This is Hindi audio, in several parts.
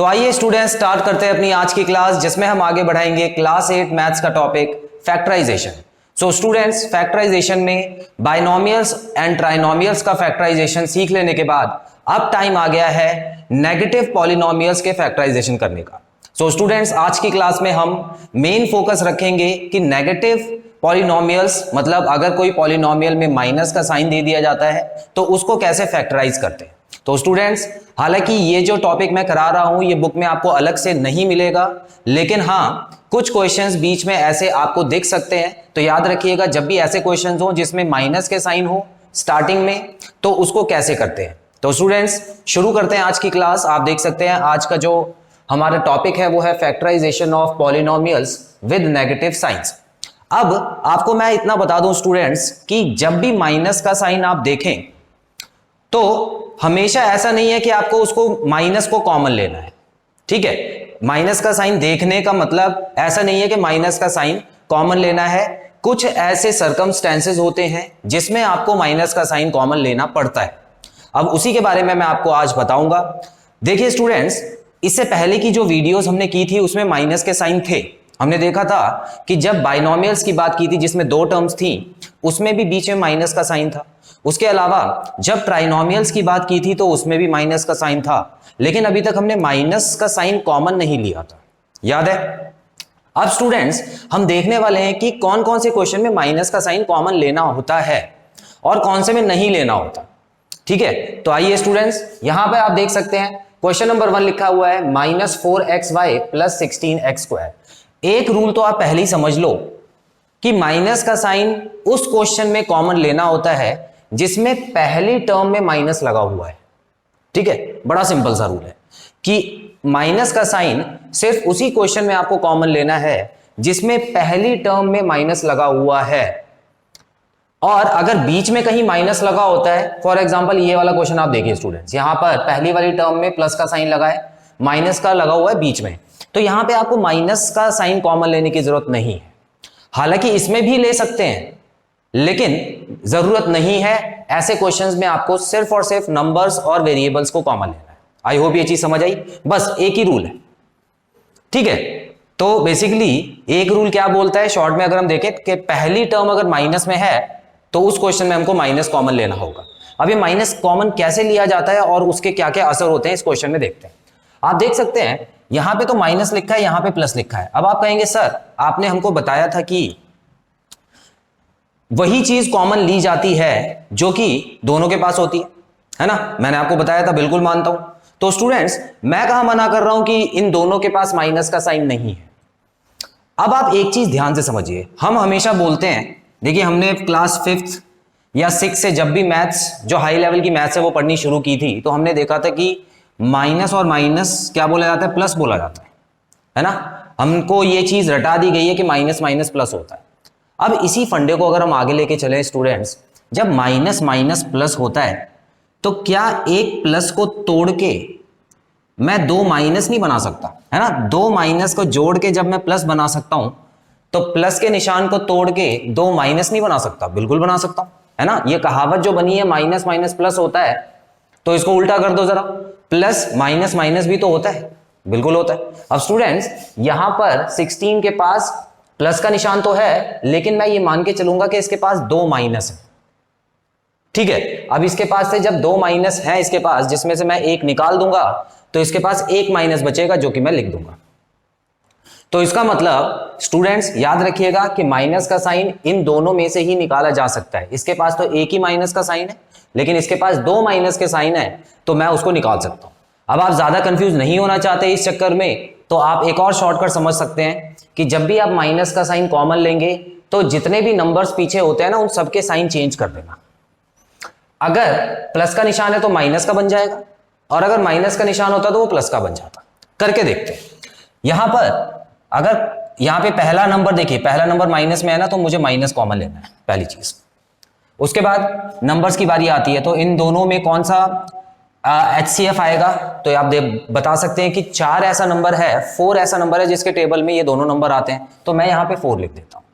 तो आइए स्टूडेंट्स स्टार्ट करते हैं अपनी आज की क्लास, जिसमें हम आगे बढ़ाएंगे क्लास 8 मैथ्स का topic factorisation. So students, factorisation में बाइनोमियल्स एंड ट्राइनोमियल्स का फैक्टराइजेशन सीख लेने के बाद अब टाइम आ गया है नेगेटिव पॉलिनोमियल्स के फैक्टराइजेशन करने का। सो स्टूडेंट्स, आज की क्लास में हम मेन फोकस रखेंगे कि नेगेटिव पॉलिनोमियल्स, मतलब अगर कोई पॉलिनोमियल में माइनस का साइन दे दिया जाता है तो उसको कैसे फैक्टराइज करते हैं। तो स्टूडेंट्स, हालांकि ये जो टॉपिक मैं करा रहा हूं ये बुक में आपको अलग से नहीं मिलेगा, लेकिन हाँ कुछ क्वेश्चंस बीच में ऐसे आपको दिख सकते हैं। तो याद रखिएगा, जब भी ऐसे क्वेश्चंस हो जिसमें माइनस के साइन हो स्टार्टिंग में, तो उसको कैसे करते हैं। तो स्टूडेंट्स, शुरू करते हैं आज की क्लास। आप देख सकते हैं आज का जो हमारा टॉपिक है वो है factorisation of polynomials with negative signs. अब आपको मैं इतना बता दूं स्टूडेंट्स कि जब भी माइनस का साइन आप देखें तो हमेशा ऐसा नहीं है कि आपको उसको माइनस को कॉमन लेना है। ठीक है, माइनस का साइन देखने का मतलब ऐसा नहीं है कि माइनस का साइन कॉमन लेना है। कुछ ऐसे सर्कमस्टेंसेस होते हैं जिसमें आपको माइनस का साइन कॉमन लेना पड़ता है। अब उसी के बारे में मैं आपको आज बताऊंगा। देखिए स्टूडेंट्स, इससे पहले की जो वीडियोस हमने की थी उसमें माइनस के साइन थे। हमने देखा था कि जब बाइनोमियल्स की बात की थी जिसमें दो टर्म्स थी उसमें भी बीच में माइनस का साइन था। उसके अलावा जब ट्राइनोमियल्स की बात की थी तो उसमें भी माइनस का साइन था, लेकिन अभी तक हमने माइनस का साइन कॉमन नहीं लिया था, याद है। अब स्टूडेंट्स, हम देखने वाले हैं कि कौन कौन से क्वेश्चन में माइनस का साइन कॉमन लेना होता है और कौन से में नहीं लेना होता। ठीक है, तो आइए स्टूडेंट्स, यहां पे आप देख सकते हैं क्वेश्चन नंबर 1 लिखा हुआ है -4xy + 16x²। एक रूल तो आप पहले ही समझ लो कि माइनस का साइन उस क्वेश्चन में कॉमन लेना होता है जिसमें पहली टर्म में माइनस लगा हुआ है। ठीक है, बड़ा सिंपल सा रूल है कि माइनस का साइन सिर्फ उसी क्वेश्चन में आपको कॉमन लेना है जिसमें पहली टर्म में माइनस लगा हुआ है। और अगर बीच में कहीं माइनस लगा होता है, फॉर एग्जांपल ये वाला क्वेश्चन आप देखिए स्टूडेंट्स, यहां पर पहली वाली टर्म में प्लस का साइन लगा है, माइनस का लगा हुआ है बीच में, तो यहां पे आपको माइनस का साइन कॉमन लेने की जरूरत नहीं है। हालांकि इसमें भी ले सकते हैं, लेकिन जरूरत नहीं है। ऐसे क्वेश्चंस में आपको सिर्फ और सिर्फ नंबर्स और वेरिएबल्स को कॉमन लेना है। आई होप ये चीज समझ आई। बस एक ही रूल है। ठीक है, तो बेसिकली एक रूल क्या बोलता है शॉर्ट में, अगर हम देखें कि पहली टर्म अगर माइनस में है तो उस क्वेश्चन में हमको माइनस कॉमन लेना होगा। अब ये माइनस कॉमन कैसे लिया जाता है और उसके क्या क्या असर होते हैं इस क्वेश्चन में देखते हैं। आप देख सकते हैं यहां पे तो माइनस लिखा है, यहां पे प्लस लिखा है। अब आप कहेंगे सर आपने हमको बताया था कि वही चीज कॉमन ली जाती है जो कि दोनों के पास होती है ना। मैंने आपको बताया था, बिल्कुल मानता हूं। तो स्टूडेंट्स, मैं कहां मना कर रहा हूं कि इन दोनों के पास माइनस का साइन नहीं है। अब आप एक चीज ध्यान से समझिए, हम हमेशा बोलते हैं, देखिए हमने क्लास 5th या 6 से जब भी मैथ्स, जो हाई लेवल की मैथ्स है वो पढ़नी शुरू की थी, तो हमने देखा था कि माइनस और माइनस क्या बोला जाता है, प्लस बोला जाता है ना। हमको ये चीज रटा दी गई है कि माइनस माइनस प्लस होता है। अब इसी फंडे को अगर हम आगे लेके चले स्टूडेंट्स, जब माइनस माइनस प्लस होता है तो क्या एक प्लस को तोड़ के मैं दो माइनस नहीं बना सकता, है ना। दो माइनस को जोड़ के जब मैं प्लस बना सकता हूं तो प्लस के निशान को तोड़ के दो माइनस नहीं बना सकता, बिल्कुल बना सकता हूं, है ना। ये कहावत जो बनी है माइनस माइनस प्लस होता है, तो इसको उल्टा कर दो जरा, प्लस माइनस माइनस भी तो होता है, बिल्कुल होता है। अब स्टूडेंट्स, यहां पर 16 के पास प्लस का निशान तो है, लेकिन मैं ये मान के चलूंगा कि इसके पास दो माइनस है। ठीक है, अब इसके पास से जब दो माइनस है इसके पास, जिसमें से मैं एक निकाल दूंगा तो इसके पास एक माइनस बचेगा जो कि मैं लिख दूंगा। तो इसका मतलब स्टूडेंट्स याद रखिएगा कि माइनस का साइन इन दोनों में से ही निकाला जा सकता है। इसके पास तो एक ही माइनस का साइन है, लेकिन इसके पास दो माइनस के साइन है, तो मैं उसको निकाल सकता हूं। अब आप ज्यादा कंफ्यूज नहीं होना चाहते इस चक्कर में, तो आप एक और शॉर्टकट समझ सकते हैं कि जब भी आप माइनस का साइन कॉमन लेंगे तो जितने भी नंबर्स पीछे होते हैं ना उन सबके साइन चेंज कर देना। अगर प्लस का निशान है तो माइनस का बन जाएगा, और अगर माइनस का निशान होता तो वो प्लस का बन जाता। करके देखते हैं। यहां पर अगर यहां पे पहला नंबर देखिए, पहला नंबर माइनस में है ना, तो मुझे माइनस कॉमन लेना है, पहली चीज। उसके बाद नंबर्स की बारी आती है, तो इन दोनों में कौन सा HCF आएगा, तो आप बता सकते हैं कि 4 ऐसा नंबर है, 4 ऐसा नंबर है जिसके टेबल में ये दोनों नंबर आते हैं, तो मैं यहां पे 4 लिख देता हूं।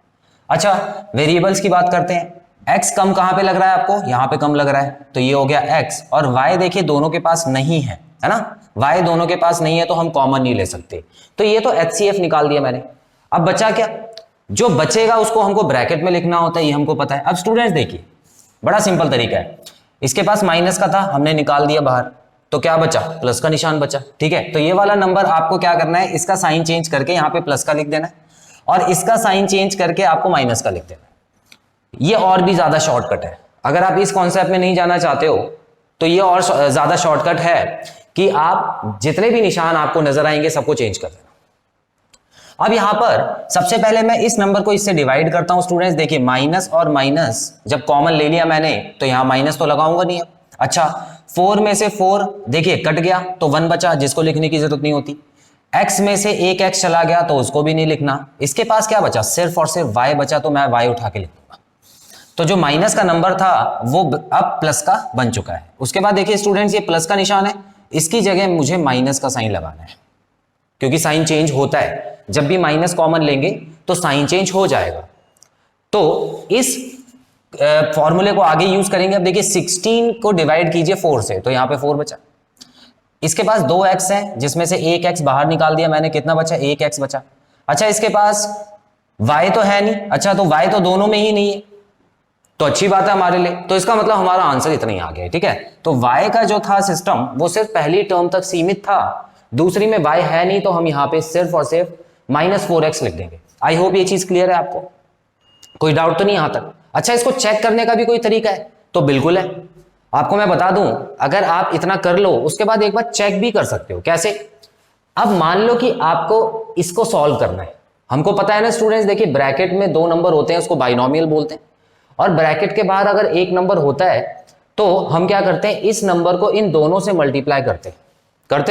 अच्छा, वेरिएबल्स की बात करते हैं। x कम कहां पे लग रहा है आपको, यहां पे कम लग रहा है, तो ये हो गया x, और y देखिए दोनों के पास नहीं है, है ना, y दोनों के पास नहीं है तो हम कॉमन नहीं ले सकते, तो ये तो HCF निकाल दिया मैंने। अब बचा क्या, जो बचेगा उसको हमको ब्रैकेट में लिखना होता है, ये हमको पता है। अब स्टूडेंट्स देखिए, बड़ा सिंपल तरीका है, इसके पास माइनस का था, हमने निकाल दिया बाहर, तो क्या बचा, प्लस का निशान बचा, ठीक है। तो ये वाला नंबर आपको क्या करना है, इसका साइन चेंज करके यहाँ पे प्लस का लिख देना है, और इसका साइन चेंज करके आपको माइनस का लिख देना है। ये और भी ज्यादा शॉर्टकट है, अगर आप इस कॉन्सेप्ट में नहीं जाना चाहते हो तो ये और ज्यादा शॉर्टकट है कि आप जितने भी निशान आपको नजर आएंगे सबको चेंज कर देना। अब यहां पर सबसे पहले मैं इस नंबर को इससे डिवाइड करता हूं। स्टूडेंट्स देखिए, माइनस और माइनस जब कॉमन ले लिया मैंने तो यहां माइनस तो लगाऊंगा नहीं अब। अच्छा, 4 में से 4 देखिए कट गया तो 1 बचा, जिसको लिखने की जरूरत नहीं होती। x में से एक x चला गया तो उसको भी नहीं लिखना। इसके पास क्या बचा, सिर्फ और सिर्फ y बचा, तो मैं y उठा के लिख दूंगा। तो जो माइनस का नंबर था वो अब प्लस का बन चुका है। उसके बाद देखिए स्टूडेंट्स, ये प्लस का निशान है, इसकी जगह मुझे माइनस का साइन लगाना है, क्योंकि साइन चेंज होता है, जब भी माइनस कॉमन लेंगे तो साइन चेंज हो जाएगा। तो इस फॉर्मूले को आगे यूज करेंगे। अब देखिए 16 को डिवाइड कीजिए 4 से, तो यहां पे 4 बचा। इसके पास 2x है, जिसमें से 1x बाहर निकाल दिया मैंने, कितना बचा, 1x बचा। अच्छा, इसके पास y तो है नहीं, अच्छा तो y तो दोनों में ही नहीं है, तो अच्छी बात है हमारे लिए, तो इसका मतलब हमारा आंसर इतना ही आ गया, ठीक है। तो y का जो था सिस्टम वो सिर्फ पहली टर्म तक सीमित था, दूसरी में y है नहीं, तो हम यहां पे सिर्फ और सिर्फ -4x लिख देंगे। आई होप ये चीज क्लियर है आपको, कोई डाउट तो नहीं यहां तक। अच्छा, इसको चेक करने का भी कोई तरीका है तो बिल्कुल है, आपको मैं बता दूं। अगर आप इतना कर लो उसके बाद एक बार चेक भी कर सकते हो। कैसे, अब मान लो कि आपको इसको सॉल्व करना है, हमको पता है ना स्टूडेंट्स, देखिए ब्रैकेट में 2 नंबर होते हैं, उसको बाइनोमियल बोलते हैं, और ब्रैकेट के बाहर अगर एक नंबर होता है तो हम क्या करते हैं, इस नंबर को इन दोनों से मल्टीप्लाई करते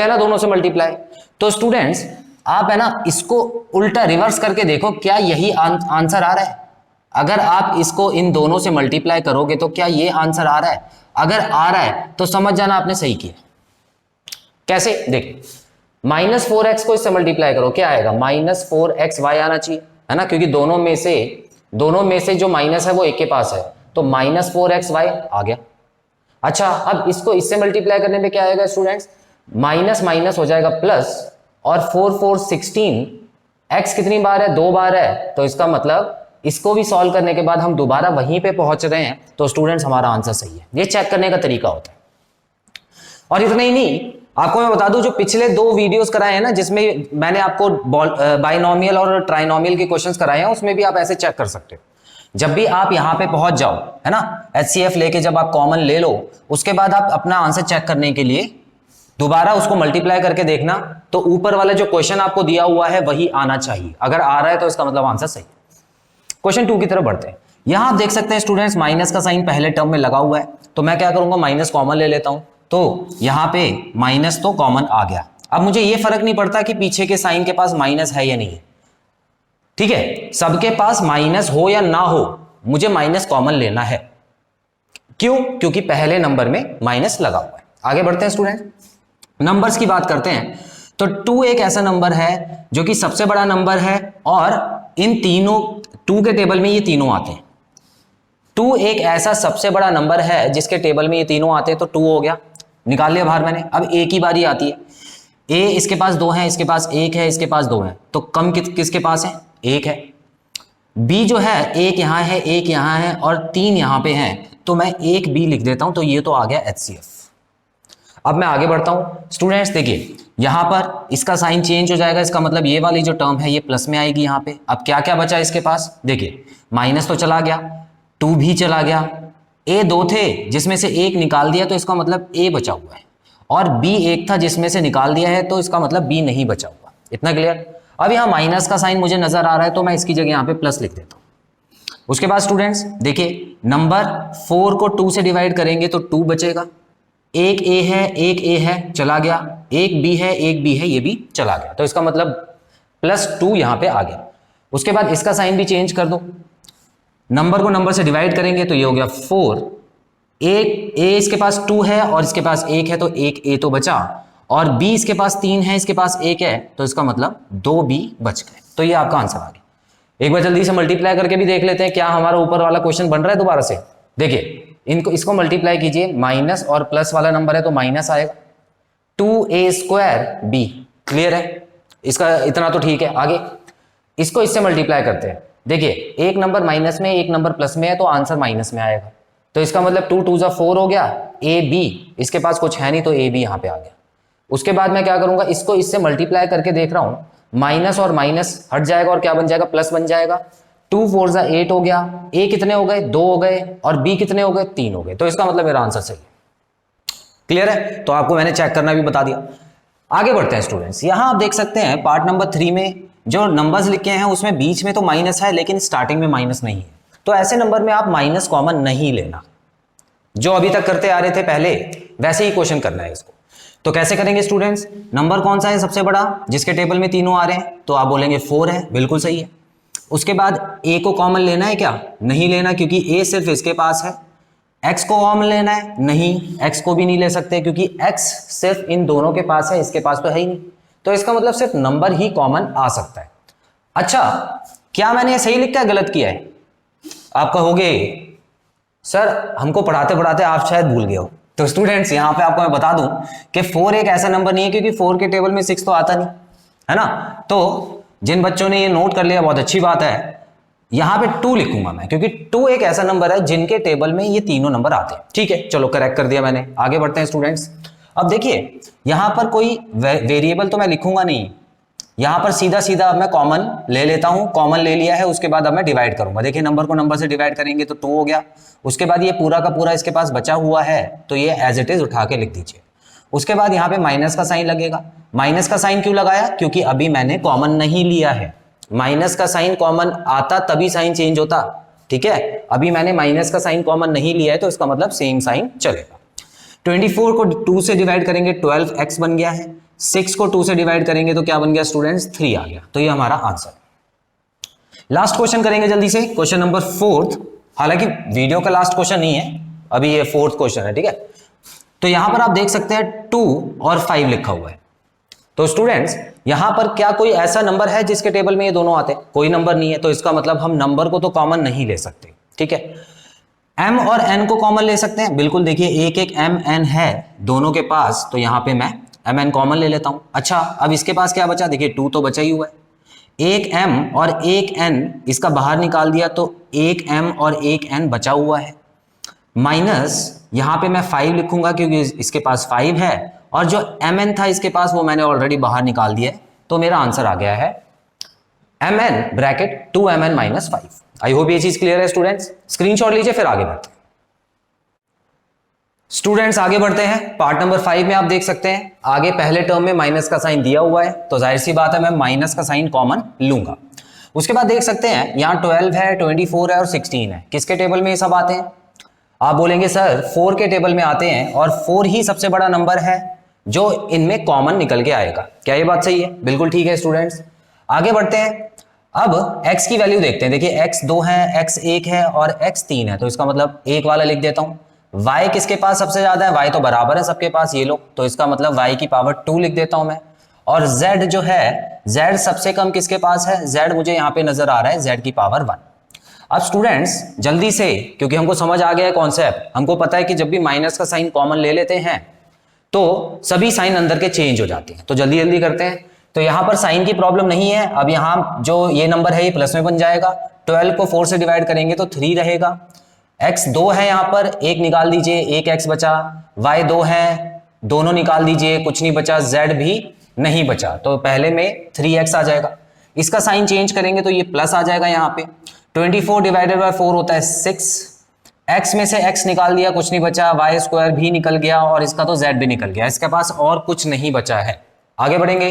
हैं ना, दोनों से मल्टीप्लाई। तो स्टूडेंट्स आप है ना इसको उल्टा रिवर्स करके देखो, क्या यही आंसर आ रहा है। अगर आप इसको इन दोनों से मल्टीप्लाई करोगे तो क्या ये आंसर आ रहा है, अगर आ रहा है तो समझ जाना आपने सही किया। कैसे, देखिए -4x को इससे मल्टीप्लाई करो, क्या आएगा, -4xy आना चाहिए, है ना, क्योंकि दोनों में से जो माइनस है वो एक के पास है, तो -4xy आ गया। अच्छा, अब इसको इससे मल्टीप्लाई करने पे क्या आएगा स्टूडेंट्स, माइनस माइनस हो जाएगा प्लस, और 4 4 16, x कितनी बार है, 2 बार है, तो इसका मतलब इसको भी सॉल्व करने के बाद हम दोबारा वहीं पे पहुंच रहे हैं, तो स्टूडेंट्स हमारा आंसर सही है। ये चेक करने का तरीका होता है। और इतना ही नहीं, आपको मैं बता दूं, जो पिछले 2 वीडियोस कराए हैं ना, जिसमें मैंने आपको बाइनोमियल और ट्राइनोमियल के क्वेश्चंस कराए हैं, उसमें भी आप ऐसे चेक कर सकते हो। जब भी आप यहां पे पहुंच जाओ, है ना, HCF लेके जब आप कॉमन ले लो, उसके बाद आप अपना आंसर चेक करने के लिए दोबारा उसको मल्टीप्लाई करके देखना, तो ऊपर वाला जो क्वेश्चन आपको दिया हुआ है वही आना चाहिए। अगर आ रहा है तो इसका मतलब आंसर सही है। क्वेश्चन 2 की तरफ बढ़ते हैं। यहां आप देख सकते हैं स्टूडेंट्स, माइनस का साइन पहले टर्म में लगा हुआ है, तो मैं क्या करूंगा, माइनस कॉमन ले लेता हूं, तो यहां पे माइनस तो कॉमन आ गया। अब मुझे ये फर्क नहीं पड़ता कि पीछे के साइन के पास माइनस है या नहीं है, ठीक है, सबके पास माइनस हो या ना हो, मुझे माइनस कॉमन लेना है। क्यों, क्योंकि पहले नंबर में माइनस लगा हुआ है। आगे बढ़ते हैं स्टूडेंट, नंबर्स की बात करते हैं। तो 2 एक ऐसा नंबर है जो कि सबसे बड़ा नंबर है, और इन तीनों 2 के टेबल में ये तीनों आते हैं। 2 एक ऐसा सबसे बड़ा नंबर है जिसके टेबल में ये तीनों आते हैं, तो 2 हो गया, निकाल लिया बाहर मैंने। अब ए की बारी आती है, ए इसके पास 2 है, इसके पास 1 है, इसके पास 2 है, तो कम किसके पास है, 1 है। बी जो है, 1 यहां है, 1 यहां है, और 3 यहां पे है, तो मैं 1 बी लिख देता हूं, तो ये तो आ गया HCF। अब मैं आगे बढ़ता हूं स्टूडेंट्स, देखिए यहां पर इसका साइन चेंज हो जाएगा, इसका मतलब ये वाली जो टर्म है ये प्लस में आएगी यहां पे। अब क्या क्या बचा इसके पास, देखिए माइनस तो चला गया, 2 भी चला गया, ए 2 थे जिसमें से 1 निकाल दिया, तो इसका मतलब ए बचा हुआ है, और बी 1 था जिसमें से निकाल दिया है, तो इसका मतलब बी नहीं बचा हुआ। इतना क्लियर। अब यहाँ माइनस का साइन मुझे नजर आ रहा है, तो मैं इसकी जगह यहाँ पे प्लस लिख देता हूं। उसके बाद स्टूडेंट्स देखिए, नंबर 4 को 2 से डिवाइड करेंगे तो 2 बचेगा, 1 ए है, 1 ए है, चला गया, 1 बी है, 1 बी है, ये भी चला गया, तो इसका मतलब +2 यहां पे आ गया। उसके बाद इसका साइन भी चेंज कर दो, नंबर को नंबर से डिवाइड करेंगे तो ये हो गया 4, एक ए इसके पास 2 है और इसके पास 1 है, तो 1 ए तो बचा, और बी इसके पास 3 है, इसके पास 1 है, तो इसका मतलब 2 बी बच गए। तो ये आपका आंसर आ गया। एक बार जल्दी से मल्टीप्लाई करके भी देख लेते हैं, क्या हमारा ऊपर वाला क्वेश्चन बन रहा है दोबारा से। देखिए इसको मल्टीप्लाई कीजिए, माइनस और प्लस वाला नंबर है तो माइनस आएगा, 2a² b। क्लियर है, इसका इतना तो ठीक है। आगे इसको इससे मल्टीप्लाई करते हैं। देखिए एक नंबर माइनस में एक नंबर प्लस में है तो आंसर माइनस में आएगा, तो इसका मतलब 2 2 4 हो गया, ए बी, इसके पास कुछ है नहीं तो ए बी यहां पे आ गया। उसके बाद मैं क्या करूंगा, इसको इससे मल्टीप्लाई करके देख रहा हूं, माइनस और माइनस हट जाएगा और क्या बन जाएगा, प्लस बन जाएगा। 2 4 8 हो गया, ए कितने हो गए, 2 हो गए, और बी कितने हो गए, 3 हो गए, तो इसका मतलब मेरा आंसर सही है। क्लियर है, तो आपको मैंने चेक करना भी बता दिया। आगे बढ़ते हैं स्टूडेंट्स, यहां आप देख सकते हैं पार्ट नंबर 3 में जो नंबर्स लिखे हैं उसमें बीच में तो माइनस है लेकिन स्टार्टिंग में माइनस नहीं है, तो ऐसे नंबर में आप माइनस कॉमन नहीं लेना। जो अभी तक करते आ रहे थे पहले वैसे ही क्वेश्चन करना है इसको। तो कैसे करेंगे स्टूडेंट्स, नंबर कौन सा है सबसे बड़ा जिसके टेबल में तीनों आ रहे हैं, तो आप बोलेंगे 4 है, बिल्कुल सही है। उसके बाद ए को कॉमन लेना है क्या, नहीं लेना, क्योंकि ए सिर्फ इसके पास है। एक्स को कॉमन लेना है, नहीं, एक्स को भी नहीं ले सकते क्योंकि एक्स सिर्फ इन दोनों के पास है, इसके पास तो है ही नहीं, तो इसका मतलब सिर्फ नंबर ही कॉमन आ सकता है। अच्छा, क्या मैंने सही लिखा है गलत किया है? आप कहोगे सर हमको पढ़ाते पढ़ाते आप शायद भूल गए हो। तो स्टूडेंट्स यहां पे आपको मैं बता दूं कि 4 एक ऐसा नंबर नहीं है, क्योंकि 4 के टेबल में 6 तो आता नहीं है ना। तो जिन बच्चों ने ये नोट कर लिया बहुत अच्छी बात है, यहां पे 2 लिखूंगा मैं, क्योंकि 2 एक ऐसा नंबर है जिनके टेबल में ये तीनों नंबर आते हैं। ठीक है, चलो करेक्ट कर दिया मैंने। आगे बढ़ते हैं स्टूडेंट्स। अब देखिए यहां पर कोई वेरिएबल तो मैं लिखूंगा नहीं, यहां पर सीधा सीधा अब मैं कॉमन ले लेता हूं। कॉमन ले लिया है, उसके बाद अब मैं डिवाइड करूंगा। देखिए नंबर को नंबर से डिवाइड करेंगे तो 2 हो गया। उसके बाद ये पूरा का पूरा इसके पास बचा हुआ है तो ये एज इट इज उठा के लिख दीजिए। उसके बाद यहाँ पे माइनस का साइन लगेगा। माइनस का साइन क्यों लगाया, क्योंकि अभी मैंने कॉमन नहीं लिया है। माइनस का साइन कॉमन आता तभी साइन चेंज होता, ठीक है। अभी मैंने माइनस का साइन कॉमन नहीं लिया है तो इसका मतलब सेम साइन चलेगा। 24 को 2 से डिवाइड करेंगे 12x बन गया है। 6 को 2 से डिवाइड करेंगे तो क्या बन गया स्टूडेंट्स, 3 आ गया। तो ये हमारा आंसर। लास्ट क्वेश्चन करेंगे जल्दी से, क्वेश्चन नंबर 4। हालांकि वीडियो का लास्ट क्वेश्चन नहीं है, अभी ये 4th क्वेश्चन है, ठीक है। तो यहां पर आप देख सकते हैं 2 और 5 लिखा हुआ है। तो स्टूडेंट्स यहां पर क्या कोई ऐसा नंबर है जिसके टेबल में ये दोनों आते हैं? कोई नंबर नहीं है, तो इसका मतलब हम नंबर को तो कॉमन नहीं ले सकते, ठीक है। m और n को कॉमन ले सकते हैं, बिल्कुल। देखिए एक एक m n है दोनों के पास, तो यहां पे मैं m n कॉमन ले लेता हूं। अच्छा, अब इसके पास क्या बचा, देखिए 2 तो बचा ही हुआ है। एक m और एक n इसका बाहर निकाल दिया तो एक m और एक n बचा हुआ है। माइनस यहां पे मैं 5 लिखूंगा क्योंकि इसके पास 5 है, और जो mn था इसके पास वो मैंने ऑलरेडी बाहर निकाल दिया है। तो मेरा आंसर आ गया है mn bracket 2mn minus 5। I hope ये चीज क्लियर है स्टूडेंट्स। स्क्रीनशॉट लीजिए, फिर आगे बढ़ते हैं। स्टूडेंट्स आगे बढ़ते हैं। पार्ट नंबर 5 में आप देख सकते हैं आगे पहले टर्म में माइनस का साइन दिया हुआ है, तो जाहिर सी बात है मैं माइनस का साइन कॉमन लूंगा। उसके बाद देख सकते हैं यहाँ 12 है, 24 है और 16 है। किसके टेबल में ये सब आते हैं? आप बोलेंगे सर 4 के टेबल में आते हैं, और 4 ही सबसे बड़ा नंबर है जो इनमें कॉमन निकल के आएगा। क्या ये बात सही है? बिल्कुल ठीक है स्टूडेंट्स। आगे बढ़ते हैं। अब x की वैल्यू देखते हैं। देखिए x 2 है, x 1 है और x 3 है, तो इसका मतलब 1 वाला लिख देता हूं। y किसके पास सबसे ज्यादा है? y तो बराबर है सबके पास, ये लो, तो इसका मतलब y की पावर 2 लिख देता हूं मैं। और z जो है, z सबसे कम किसके पास है? z मुझे यहाँ पे नजर आ रहा है z की पावर 1। अब स्टूडेंट्स जल्दी से, क्योंकि हमको समझ आ गया है कॉन्सेप्ट, हमको पता है कि जब भी माइनस का साइन कॉमन ले लेते हैं तो सभी साइन अंदर के चेंज हो जाते हैं, तो जल्दी जल्दी करते हैं। तो यहां पर साइन की प्रॉब्लम नहीं है। अब यहां जो ये नंबर है ये प्लस में बन जाएगा। 12 को 4 से डिवाइड करेंगे तो 3 रहेगा। x 2 है, यहां पर 1 निकाल दीजिए, 1 x बचा। y 2 है, दोनों निकाल दीजिए, कुछ नहीं बचा। z भी नहीं बचा, तो पहले में 3x आ जाएगा। इसका साइन चेंज करेंगे तो ये प्लस आ जाएगा। यहाँ पे 24 डिवाइडेड बाय 4 होता है 6। x में से x निकाल दिया, कुछ नहीं बचा। y स्क्वायर भी निकल गया और इसका तो z भी निकल गया, इसके पास और कुछ नहीं बचा है। आगे बढ़ेंगे।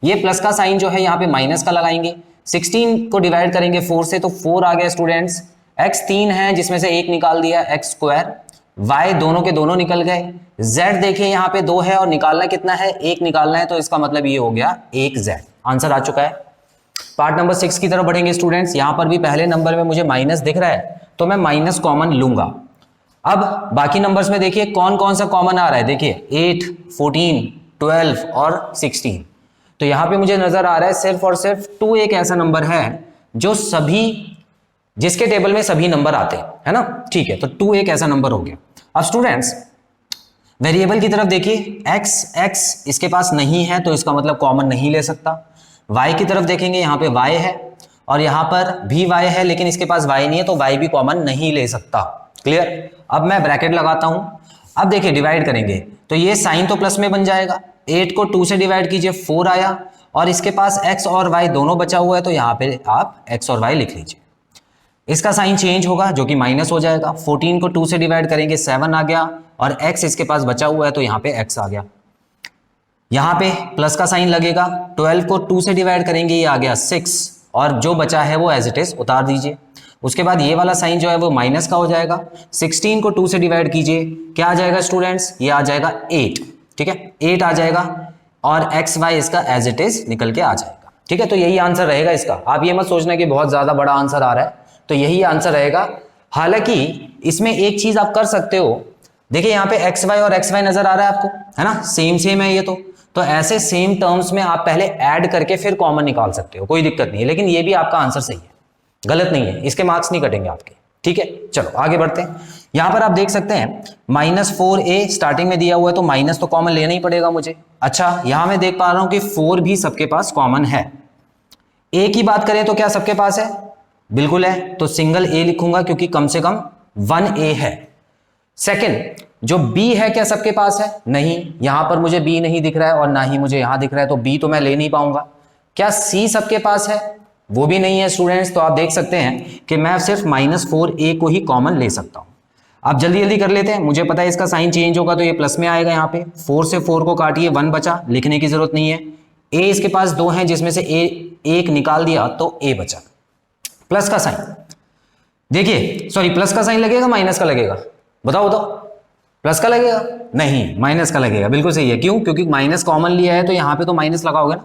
ये प्लस का साइन जो है यहाँ पे माइनस का लगाएंगे। 16 को डिवाइड करेंगे 4 से तो 4 आ गया स्टूडेंट्स। x 3 है जिसमें से 1 निकाल दिया, x स्क्वायर। y दोनों के दोनों निकल गए। z देखिए यहाँ पे 2 है और निकालना कितना है? 1 निकालना है, तो इसका मतलब ये हो गया 1z। आंसर आ चुका है। पार्ट नंबर 6 की तरफ बढ़ेंगे स्टूडेंट्स। यहाँ पर भी पहले नंबर में मुझे माइनस दिख रहा है तो मैं माइनस कॉमन लूंगा। अब बाकी नंबर्स में देखिए कौन कौन सा कॉमन आ रहा है। देखिए 8, 14, 12 और 16। तो यहां पे मुझे नजर आ रहा है सिर्फ और सिर्फ 2 एक ऐसा नंबर है जो सभी, जिसके टेबल में सभी नंबर आते हैं, है ना। ठीक है, तो 2 एक ऐसा नंबर हो गया। अब स्टूडेंट्स वेरिएबल की तरफ देखिए, x इसके पास नहीं है तो इसका मतलब कॉमन नहीं ले सकता। y की तरफ देखेंगे, यहाँ पे y है और यहाँ पर भी y है, लेकिन इसके पास y नहीं है तो y भी कॉमन नहीं ले सकता। क्लियर? अब मैं ब्रैकेट लगाता हूं। अब देखिए डिवाइड करेंगे तो ये साइन तो प्लस में बन जाएगा, 8 को 2 से डिवाइड कीजिए 4 आया, और इसके पास x और y दोनों बचा हुआ है तो यहाँ पे आप x और y लिख लीजिए। इसका साइन चेंज होगा जो कि माइनस हो जाएगा, 14 को 2 से डिवाइड करेंगे 7 आ गया, और x इसके पास बचा हुआ है तो यहाँ पे x आ गया। यहाँ पे प्लस का साइन लगेगा, 12 को 2 से डिवाइड करेंगे ये आ गया 6, और जो बचा है वो एज इट इज उतार दीजिए। उसके बाद ये वाला साइन जो है वो माइनस का हो जाएगा, 16 को 2 से डिवाइड कीजिए, क्या आ जाएगा स्टूडेंट्स? ये आ जाएगा 8, ठीक है, 8 आ जाएगा, और एक्स वाई इसका एज इट इज निकल के आ जाएगा। ठीक है, तो यही आंसर रहेगा इसका। आप ये मत सोचना कि बहुत ज्यादा बड़ा आंसर आ रहा है, तो यही आंसर रहेगा। हालांकि इसमें एक चीज आप कर सकते हो, देखिए यहाँ पे एक्स वाई और एक्स वाई नजर आ रहा है आपको, है ना, सेम सेम है ये तो ऐसे सेम टर्म्स में आप पहले ऐड करके फिर कॉमन निकाल सकते हो, कोई दिक्कत नहीं है। लेकिन ये भी आपका आंसर सही है, गलत नहीं है, इसके मार्क्स नहीं कटेंगे आपके। ठीक है, चलो आगे बढ़ते हैं। यहां पर आप देख सकते हैं -4a स्टार्टिंग में दिया हुआ है तो माइनस तो कॉमन लेना ही पड़ेगा मुझे। अच्छा, यहां मैं देख पा रहा हूं कि 4 भी सबके पास कॉमन है। a की बात करें तो क्या सबके पास है? बिल्कुल है, तो सिंगल a लिखूंगा क्योंकि कम से कम 1a है। सेकंड, जो b है क्या सबके पास है? नहीं, यहां पर मुझे b नहीं दिख रहा है और ना ही मुझे यहां दिख रहा है, तो b तो मैं ले नहीं पाऊंगा। क्या c सबके पास है? वो भी नहीं है स्टूडेंट्स। तो आप देख सकते हैं कि मैं सिर्फ -4a को ही कॉमन ले सकता हूं। आप जल्दी जल्दी कर लेते हैं, मुझे पता है इसका साइन चेंज होगा तो ये प्लस में आएगा। यहाँ पे 4 से 4 को काटिए, 1 बचा, लिखने की जरूरत नहीं है। a इसके पास 2 हैं जिसमें से एक निकाल दिया तो a बचा। प्लस का साइन देखिए, सॉरी प्लस का साइन लगेगा माइनस का लगेगा? बताओ बताओ, प्लस का लगेगा? नहीं, माइनस का लगेगा। बिल्कुल सही है, क्यों? क्योंकि माइनस कॉमन लिया है तो यहाँ पे तो माइनस लगाओगे ना,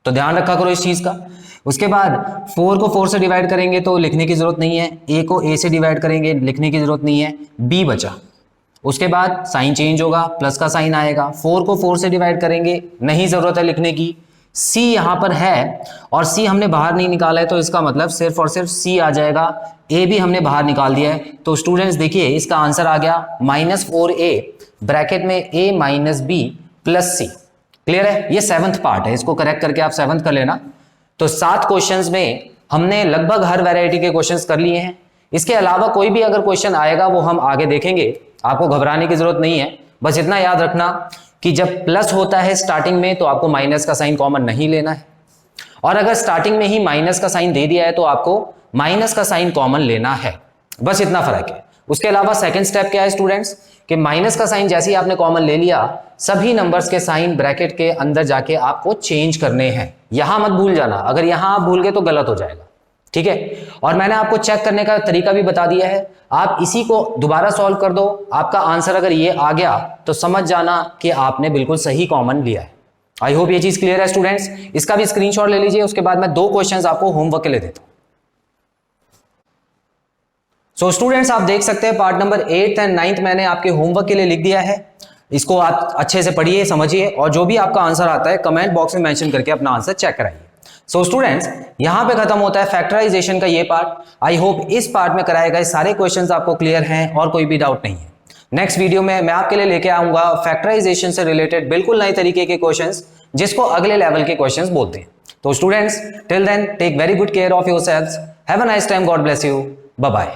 तो ध्यान रखा करो इस चीज का। उसके बाद 4 को 4 से डिवाइड करेंगे तो लिखने की जरूरत नहीं है, a को a से डिवाइड करेंगे, लिखने की जरूरत नहीं है, b बचा। उसके बाद साइन चेंज होगा, प्लस का साइन आएगा, 4 को 4 से डिवाइड करेंगे, नहीं जरूरत है लिखने की। c यहां पर है और c हमने बाहर नहीं निकाला है तो इसका मतलब सिर्फ और सिर्फ c आ जाएगा। a भी हमने बाहर निकाल दिया है, तो स्टूडेंट्स देखिए इसका आंसर आ गया -4a ब्रैकेट में a - b + c। क्लियर है? ये 7th पार्ट है, इसको करेक्ट करके आप 7th कर लेना। तो 7 क्वेश्चंस में हमने लगभग हर वैरायटी के क्वेश्चंस कर लिए हैं। इसके अलावा कोई भी अगर क्वेश्चन आएगा वो हम आगे देखेंगे, आपको घबराने की जरूरत नहीं है। बस इतना याद रखना कि जब प्लस होता है स्टार्टिंग में तो आपको माइनस का साइन कॉमन नहीं लेना है, और अगर स्टार्टिंग में ही माइनस का साइन दे दिया है तो आपको माइनस का साइन कॉमन लेना है। बस इतना फर्क है। उसके अलावा सेकंड स्टेप क्या है स्टूडेंट्स, कि माइनस का साइन जैसे ही आपने कॉमन ले लिया, सभी नंबर्स के साइन ब्रैकेट के अंदर जाके आपको चेंज करने हैं। यहां मत भूल जाना, अगर यहां आप भूल गए तो गलत हो जाएगा। ठीक है, और मैंने आपको चेक करने का तरीका भी बता दिया है, आप इसी को दोबारा सॉल्व कर दो, आपका आंसर अगर ये आ गया तो समझ जाना कि आपने बिल्कुल सही कॉमन लिया है। आई होप ये चीज क्लियर है स्टूडेंट्स। इसका भी स्क्रीनशॉट ले लीजिए, उसके बाद मैं 2 क्वेश्चंस आपको होमवर्क के लिए देता हूं। सो स्टूडेंट्स आप देख सकते हैं part number 8th and 9th मैंने आपके होमवर्क के लिए लिख दिया है। इसको आप अच्छे से पढ़िए, समझिए, और जो भी आपका आंसर आता है कमेंट बॉक्स में मेंशन करके अपना आंसर चेक कराइए। सो स्टूडेंट्स यहां पे खत्म होता है फैक्टराइजेशन का ये पार्ट। आई होप इस पार्ट में कराए गए सारे क्वेश्चंस आपको क्लियर हैं और कोई भी डाउट नहीं है। नेक्स्ट वीडियो में मैं आपके लिए लेके आऊंगा फैक्टराइजेशन से रिलेटेड बिल्कुल नए तरीके के क्वेश्चंस, जिसको अगले लेवल के क्वेश्चंस बोलते हैं। तो students till then take very good care of yourselves, have a nice time, God bless you, bye bye.